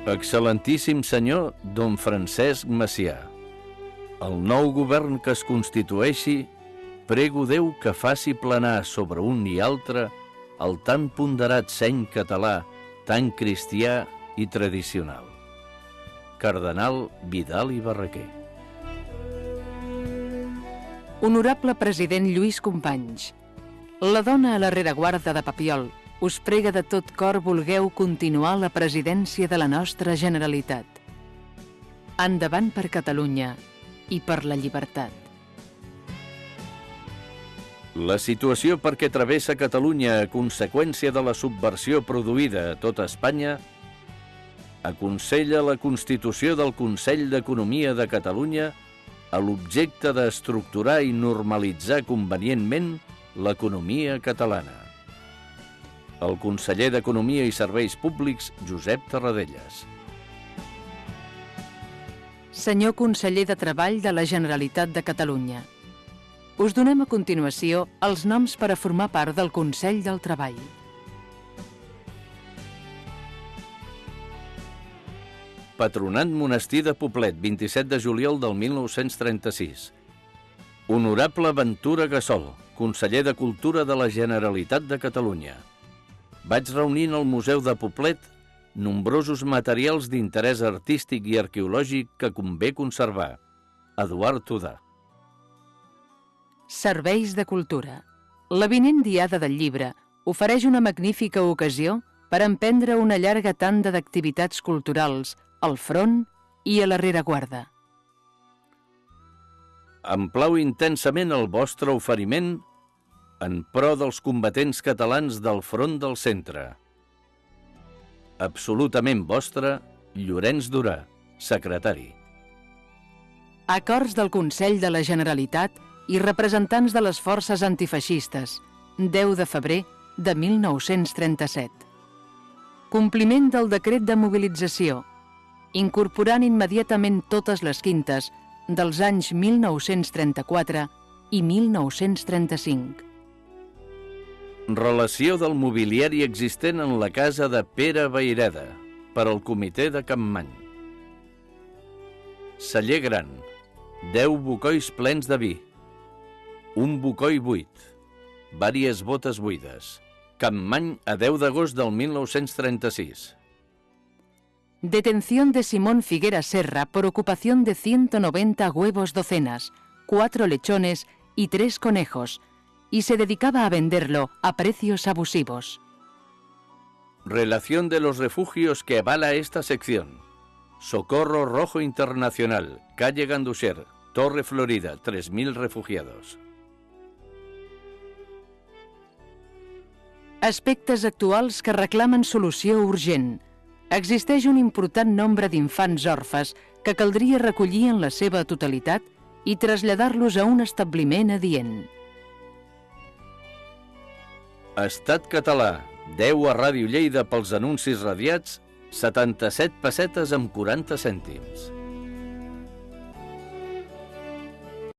Excel·lentíssim senyor don Francesc Macià, el nou govern que es constitueixi, prego Déu que faci planar sobre un i altre el tan ponderat seny català, tan cristià i tradicional. Cardenal Vidal i Barraquer. Honorable president Lluís Companys, la dona a la rereguarda de Papiol us prega de tot cor vulgueu continuar la presidència de la nostra Generalitat. Endavant per Catalunya i per la llibertat. La situació per què travessa Catalunya a conseqüència de la subversió produïda a tota Espanya aconsella la constitució del Consell d'Economia de Catalunya a l'objecte d'estructurar i normalitzar convenientment l'economia catalana. El conseller d'Economia i Serveis Públics, Josep Tarradellas. Senyor conseller de Treball de la Generalitat de Catalunya, us donem a continuació els noms per a formar part del Consell del Treball. Patronat Monestir de Poblet, 27 de juliol del 1936. Honorable Ventura Gassol, conseller de Cultura de la Generalitat de Catalunya. Vaig reunir al Museu de Poblet nombrosos materials d'interès artístic i arqueològic que convé conservar. Eduard Tudà. Serveis de Cultura. L'avinent Diada del Llibre ofereix una magnífica ocasió per emprendre una llarga tanda d'activitats culturals al front i a la rereguarda. Em plau intensament el vostre oferiment en pro dels combatents catalans del front del centre. Absolutament vostre, Llorenç Durà, secretari. Acords del Consell de la Generalitat i representants de les forces antifeixistes, 10 de febrer de 1937. Compliment del decret de mobilització, incorporant immediatament totes les quintes dels anys 1934 i 1935. Relació del mobiliari existent en la casa de Pere Vayreda per al comitè de Capmany. Celler gran, 10 bocois plens de vi, un bocoi buit, vàries botes buides. Capmany a 10 d'agost del 1936. Detención de Simón Figuera Serra por ocupación de 190 huevos docenas, 4 lechones y 3 conejos, y se dedicaba a venderlo a precios abusivos. Relación de los refugios que avala esta sección. Socorro Rojo Internacional, calle Ganduxer, Torre Florida, 3.000 refugiados. Aspectes actuals que reclamen solució urgent. Existeix un important nombre d'infants orfes que caldria recollir en la seva totalitat i traslladar-los a un establiment adient. Estat català, 10 a Ràdio Lleida pels anuncis radiats, 77 pessetes amb 40 cèntims.